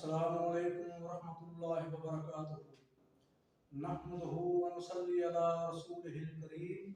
السلام علیکم ورحمۃ اللہ وبرکاتہ۔ نحمدہ ونصلی علی رسولہ الکریم،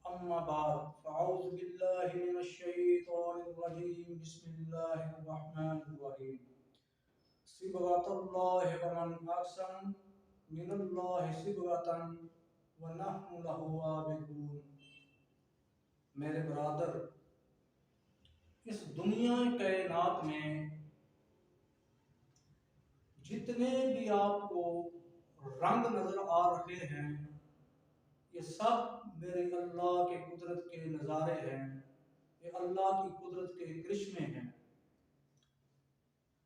اما بعد فاعوذ باللہ من الشیطان الرجیم، بسم اللہ الرحمن الرحیم۔ صبغۃ اللہ ومن احسن من اللہ صبغۃ ونحن لہ عابدون۔ میرے برادر، اس دنیا کائنات میں جتنے بھی آپ کو رنگ نظر آ رہے ہیں، یہ سب میرے اللہ کے قدرت کے نظارے ہیں، یہ اللہ کی قدرت کے کرشمے ہیں۔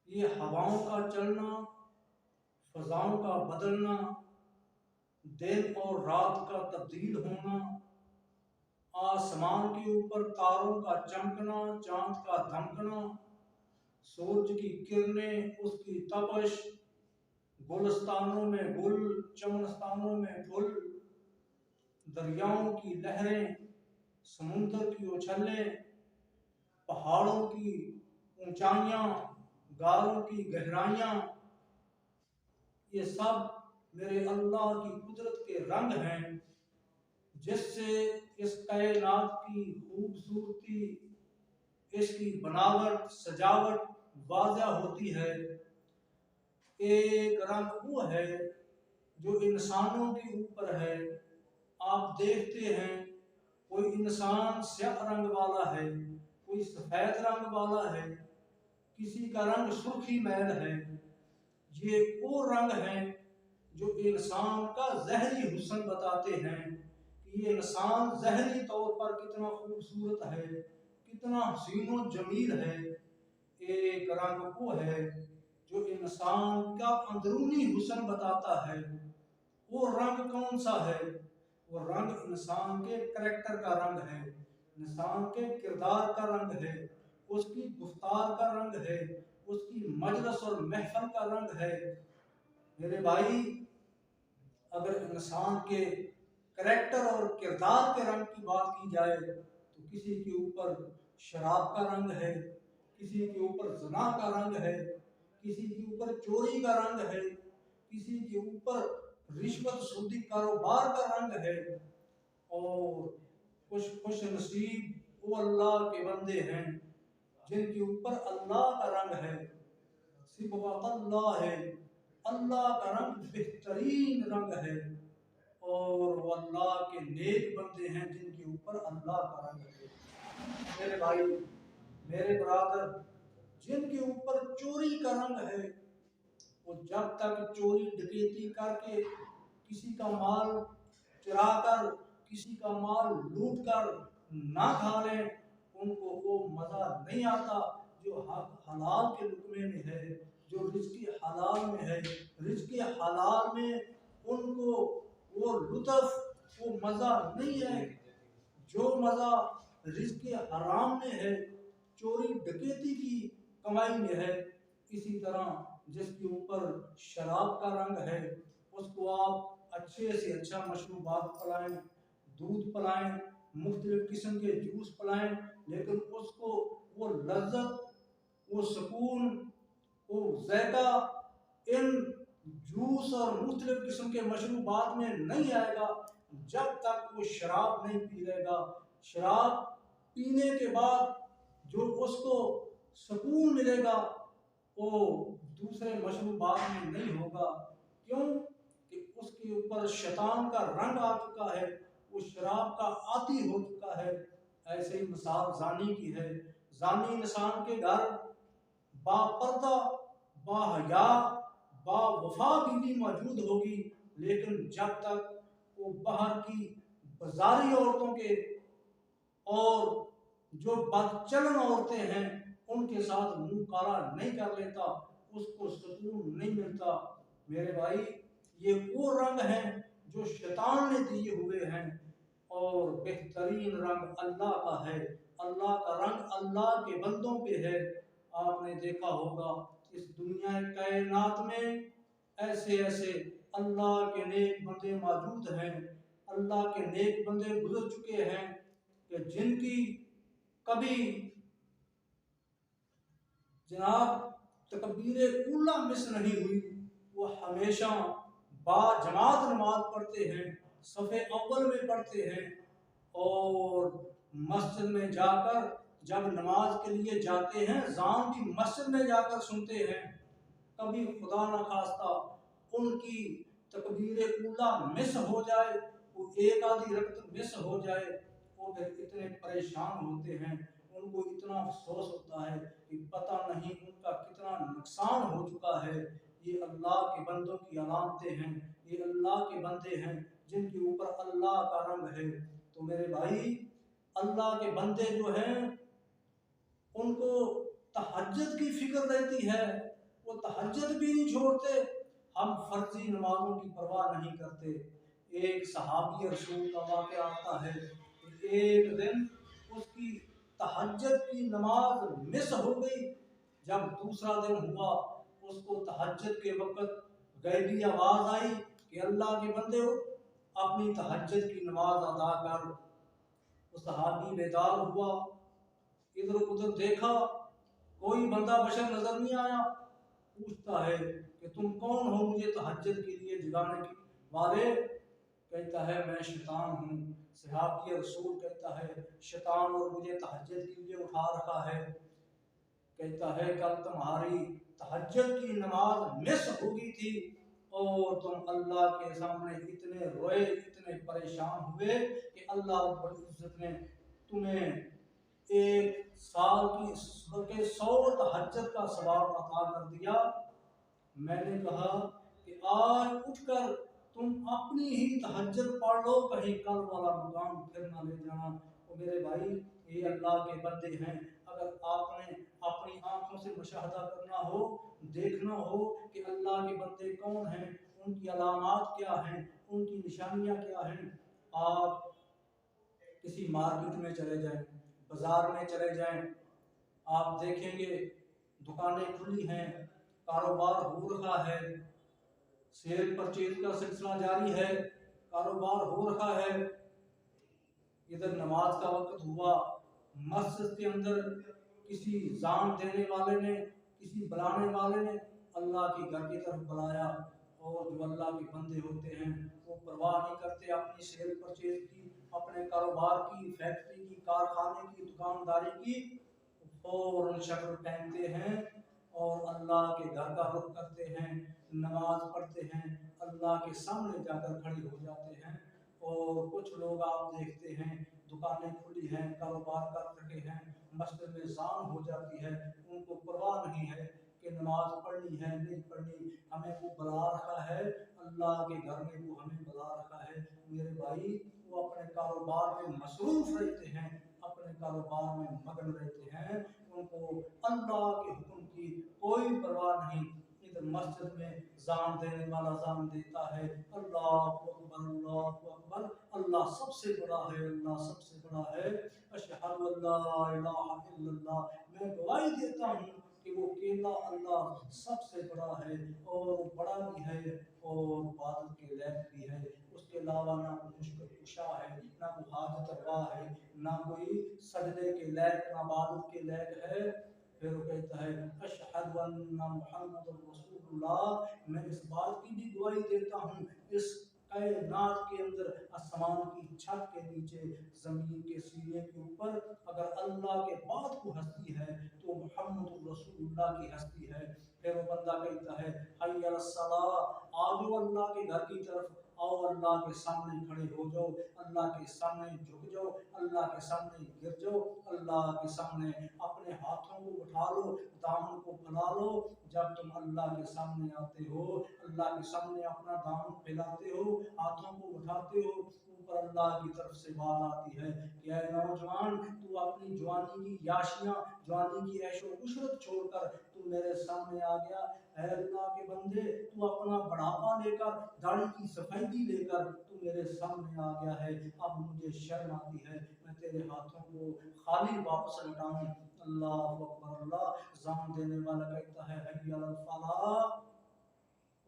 یہ ہواؤں کا چلنا، فضاؤں کا بدلنا، دن اور رات کا تبدیل ہونا، آسمان کے اوپر تاروں کا چمکنا، چاند کا دھمکنا، سورج کی کرنیں، اس کی تپش، گلستانوں میں گل، چمنستانوں میں پھول، دریاؤں کی لہریں، سمندر کی اچھلیں، پہاڑوں کی اونچائیاں، غاروں کی گہرائیاں، یہ سب میرے اللہ کی قدرت کے رنگ ہیں، جس سے اس کائنات کی خوبصورتی، اس کی بناوٹ، سجاوٹ واضح ہوتی ہے۔ ایک رنگ وہ ہے جو انسانوں کے اوپر ہے۔ آپ دیکھتے ہیں کوئی انسان سیاہ رنگ والا ہے، کوئی سفید رنگ والا ہے، کسی کا رنگ سرخی میل ہے۔ یہ وہ رنگ ہیں جو انسان کا ظاہری حسن بتاتے ہیں کہ یہ انسان ظاہری طور پر کتنا خوبصورت ہے، کتنا حسین و جمیل ہے۔ ایک رنگ وہ ہے جو انسان کا اندرونی حسن بتاتا ہے۔ وہ رنگ کون سا ہے؟ وہ رنگ انسان کے کریکٹر کا رنگ ہے، انسان کے کردار کا رنگ ہے، اس کی گفتار کا رنگ ہے، اس کی مجلس اور محفل کا رنگ ہے۔ میرے بھائی، اگر انسان کے کریکٹر اور کردار کے رنگ کی بات کی جائے تو کسی کے اوپر شراب کا رنگ ہے، کسی کے اوپر زنا کا رنگ ہے، کسی کے اوپر چوری کا رنگ ہے، کسی کے اوپر رشوت سودی کاروبار کا رنگ ہے، اور کچھ خوش نصیب وہ اللہ کے بندے ہیں جن کے اوپر اللہ کا رنگ ہے۔ صبغۃ اللہ ہے، اللہ کا رنگ بہترین رنگ ہے، اور وہ اللہ کے نیک بندے ہیں جن کے اوپر اللہ کا رنگ ہے۔ میرے بھائی، میرے برادر، جن کے اوپر چوری کا رنگ ہے، وہ جب تک چوری ڈکیتی کر کے کسی کا مال چرا کر، کسی کا مال لوٹ کر نہ کھا لیں، ان کو وہ مزہ نہیں آتا جو حق حلال کے لقمے میں ہے، جو رزق حلال میں ہے۔ رزق حلال میں ان کو وہ لطف، وہ مزہ نہیں ہے جو مزہ رزق حرام میں ہے، چوری ڈکیتی کی کمائی میں ہے۔ اسی طرح جس کے اوپر شراب کا رنگ ہے، اس کو آپ اچھے سے اچھا مشروبات پلائیں، دودھ پلائیں، مختلف قسم کے جوس پلائیں، لیکن اس کو وہ لذت، وہ سکون، وہ ذائقہ ان جوس اور مختلف قسم کے مشروبات میں نہیں آئے گا جب تک وہ شراب نہیں پی لے گا۔ شراب پینے کے بعد جو اس کو سکون ملے گا وہ دوسرے مشروبات میں نہیں ہوگا۔ کیوں کہ اس کے اوپر شیطان کا رنگ آ چکا ہے، وہ شراب کا عادی ہو چکا ہے۔ ایسے ہی مثال زانی کی ہے۔ زانی انسان کے گھر با پردہ، با حیا، با وفا بیوی موجود ہوگی، لیکن جب تک وہ باہر کی بازاری عورتوں کے اور جو بدچلن عورتیں ہیں ان کے ساتھ منہ کالا نہیں کر لیتا، اس کو سکون نہیں ملتا۔ میرے بھائی، یہ وہ رنگ ہیں جو شیطان نے دیے ہوئے ہیں، اور بہترین رنگ اللہ کا ہے۔ اللہ کا رنگ اللہ کے بندوں پہ ہے۔ آپ نے دیکھا ہوگا اس دنیا کائنات میں ایسے ایسے اللہ کے نیک بندے موجود ہیں، اللہ کے نیک بندے گزر چکے ہیں کہ جن کی کبھی جناب तकबीर कूला मिस नहीं हुई। वो हमेशा बाजमात नमाज पढ़ते हैं, सफ़े अव्वल में पढ़ते हैं, और मस्जिद में जाकर जब नमाज के लिए जाते हैं ज़ान भी मस्जिद में जाकर सुनते हैं। कभी खुदा न खास्ता उनकी तकबीर कूला मिस हो जाए, वो एक आधी रकत मिस हो जाए, वो फिर इतने परेशान होते हैं, उनको इतना अफसोस होता है कि पता नहीं उनका कितना नुकसान हो चुका है। ये अल्लाह के बंदों की अलामतें हैं, ये अल्लाह के बंदे हैं जिनके ऊपर अल्लाह का रंग है। तो मेरे भाई, अल्लाह के बंदे जो हैं उनको तहज्जुद की फिक्र रहती है, वो तहज्जुद भी नहीं छोड़ते। हम फर्जी नमाजों की परवाह नहीं करते। एक सहाबी रसूल का वाक़या आता है कि एक दिन उसकी तहज्जुद की नमाज मिस हो गई। जब दूसरा दिन हुआ, उसको तहज्जुद के वक़्त गैबी आवाज़ आई कि अल्लाह के बंदे हो, अपनी तहज्जुद की नमाज अदा कर। वो सहाबी बेदार हुआ, इधर उधर देखा, कोई बंदा बशर नजर नहीं आया। पूछता है कि तुम कौन हो मुझे तहज्जुद के लिए जगाने के वाले? कहता है मैं शैतान हूँ। सहाबी रसूल कहता है शैतान और मुझे तहज्जुद के लिए उठा रखा है। कहता है कल तुम्हारी तहज्जुद की नमाज मिस हो गई थी और तुम अल्लाह के सामने इतने रोए, इतने परेशान हुए कि अल्लाह रब्बुल इज्जत ने तुम्हें एक साल की बल्कि 100 तहज्जुद का सवाब अता कर दिया। मैंने कहा कि आज उठकर तुम अपनी ही तहज्जुद पढ़ लो, कहीं कल वाला मुकाम फिर ना ले जाना। तो मेरे भाई, ये अल्लाह के बंदे हैं। अगर आपने अपनी आंखों से मुशाहदा करना हो, देखना हो कि अल्लाह के बंदे कौन हैं, उनकी अलामात क्या हैं, उनकी निशानियाँ क्या हैं, आप किसी मार्केट में चले जाएं, बाजार में चले जाएं, आप देखेंगे दुकानें खुली हैं, कारोबार हो रहा है, सेल परचेज का सिलसिला जारी है, कारोबार हो रहा है। इधर नमाज का वक्त हुआ, मस्जिद के अंदर किसी जान देने वाले ने, किसी बुलाने वाले ने अल्लाह के घर की तरफ बुलाया, और जो अल्लाह के बंदे होते हैं वो परवाह नहीं करते अपनी सेल परचेज की, अपने कारोबार की, फैक्ट्री की, कारखाने की, दुकानदारी की, फौरन शक्ल पहनते हैं और अल्लाह के घर का रुख करते हैं, नमाज पढ़ते हैं, अल्लाह के सामने जाकर खड़े हो जाते हैं। और कुछ लोग आप देखते हैं दुकानें खुली हैं, कारोबार कर रहे हैं, मस्जिद में ज़ान हो जाती है, उनको परवाह नहीं है कि नमाज पढ़नी है नहीं पढ़नी, हमें वो बुला रखा है, अल्लाह के घर में वो हमें बुला रखा है। मेरे भाई, वो अपने कारोबार में मसरूफ रहते हैं, अपने कारोबार में मगन रहते हैं, उनको अल्लाह के हुक्म की कोई परवाह नहीं। इधर मस्जिद में जान देने वाला जान देता है, अल्लाह अकबर, अल्लाह अकबर, अल्लाह सबसे बड़ा है, अल्लाह सबसे बड़ा है, अशहदु अल्ला इलाहा इल्लल्लाह, मैं गवाही देता हूँ कि वो अकेला अल्लाह सबसे बड़ा है, और बड़ा भी है और इबादत के लायक भी है। उसके अलावा ना कोई मुश्किल कुशा है, ना कोई हाजत रवा है, ना कोई सजदे के लायक, ना इबादत के लायक है। फिर वो कहता है अशहदु अन्ना मुहम्मदुर रसूलुल्लाह, मैं इस बात की भी गवाही देता हूँ इस कायनात के अंदर, आसमान की छत के नीचे, जमीन के सीने के ऊपर, अगर अल्लाह के बाद को हस्ती है तो मुहम्मद रसूलुल्लाह की हस्ती है। फिर वो बंदा कहता है हय्या अलस्सलाह, आओ अल्लाह के घर की तरफ आओ, अल्लाह के सामने खड़े हो जाओ, अल्लाह के सामने झुक जाओ, अल्लाह के सामने गिर जाओ, अल्लाह के सामने अपने हाथों को उठा लो, दामन को फैला लो। जब तुम अल्लाह के सामने आते हो, अल्लाह के सामने अपना दामन फैलाते हो, हाथों को उठाते हो, ऊपर अल्लाह की तरफ से बात आती है कि ऐ नौजवान, तू अपनी जवानी की याशियां, जवानी की ऐशो उशरत छोड़कर तू मेरे सामने आ गया। ऐ अल्लाह के बंदे, तू अपना बढ़ापा लेकर, दाढ़ी की सफेदी लेकर तू मेरे सामने आ गया है। अब मुझे शर्म आती है, मैं तेरे हाथों को खाली वापस लौटाऊं। अल्लाह अकबर, अल्लाह जान देने वाला कहता है हय्या अलल फलाह,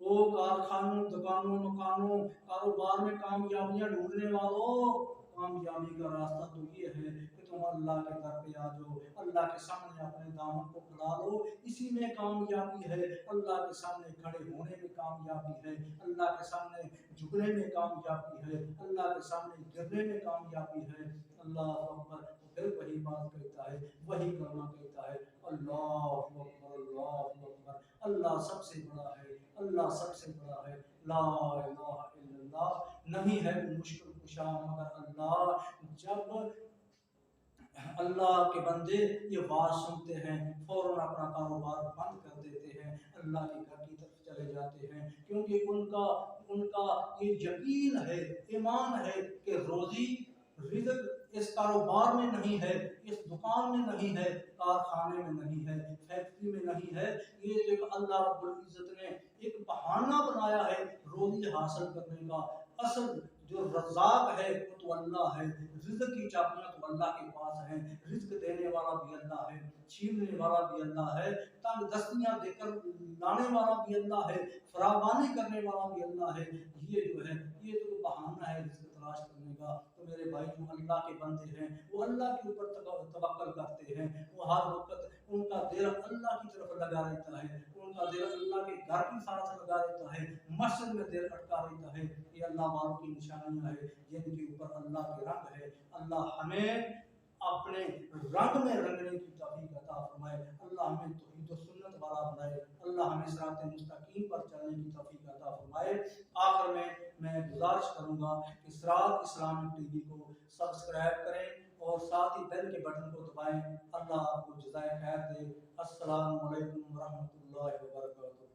ओ कारखानों, दुकानों, मकानों, कारोबार में कामयाबियां ढूंढने वालों, कामयाबी का रास्ता तो ये है कि तुम अल्लाह के दर पे आ जाओ, अल्लाह के सामने अपने दामन को फैला लो। इसी में कामयाबी है, अल्लाह के सामने खड़े होने में कामयाबी है, अल्लाह के सामने झुकने में कामयाबी है, अल्लाह के सामने गिरने में कामयाबी है। अल्लाह अकबर। फिर वही बात कहता है, वही कलमा कहता है, अल्लाह अकबर, अल्लाह अकबर, अल्लाह सबसे बड़ा है, अल्लाह सबसे बड़ा है, ला इलाहा इल्लल्लाह, नहीं है कोई मुश्किल कुशा मगर अल्लाह। जब अल्लाह के बंदे ये बात सुनते हैं फौरन अपना कारोबार बंद कर देते हैं, अल्लाह के घर की तरफ चले जाते हैं, क्योंकि उनका उनका ये यकीन है, ईमान है कि रोजी रिज़्क इस कारोबार में नहीं है, इस दुकान में नहीं है, कारखाने में नहीं है, फैक्ट्री में नहीं है। ये एक अल्लाह रब्बुल इज्जत ने एक बहाना बनाया है रोजी हासिल करने का। असल जो रज़ाक है वो तो अल्लाह है, रिज़्क की चाबियां तो अल्लाह के पास हैं, रिज़्क देने वाला भी अल्लाह है, छीनने वाला भी अल्लाह है, तंग दस्तियां देकर लाने वाला भी अल्लाह है, फरावानी करने वाला भी अल्लाह है। ये जो है ये तो बहाना है रिज़्क तलाश करने का। तो मेरे भाई जो अल्लाह के बंदे हैं वो अल्लाह के ऊपर तवक्कल करते हैं, वो हर वक्त उनका दिल अल्लाह की तरफ लगा रहता है, उनका दिल अल्लाह के घर के साथ लगा रहता है, मस्जिद में दिल अटका रहता है। ये अल्लाह वालों की निशानियां है जिनके ऊपर अल्लाह के रंग है। अल्लाह हमें अपने रंग में रंगने की तौफीक अता फरमाए, अल्लाह हमें तौहीद व सुन्नत वाला बनाए, अल्लाह हमें सिरात मुस्तकीम पर चलने की तौफीक अता फरमाए। आखिर में मैं गुजारिश करूंगा कि सिरात इस्लामिक टीवी को सब्सक्राइब करें और साथ ही बेल के बटन को दबाएं। अल्लाह आपको जज़ाए खैर दे। अस्सलामु अलैकुम व रहमतुल्लाहि व बरकातहू।